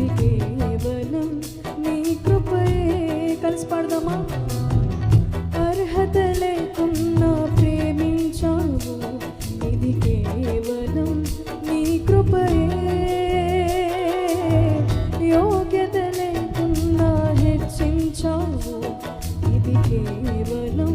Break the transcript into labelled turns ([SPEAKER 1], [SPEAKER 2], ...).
[SPEAKER 1] ఇది కేవలం నీ కృపయే. కలిసి పాడదామా? అర్హత లేకున్నా ప్రేమించావు, ఇది కేవలం నీ కృపయే. యోగ్యత లేకున్నా హెచ్చించావు, ఇది కేవలం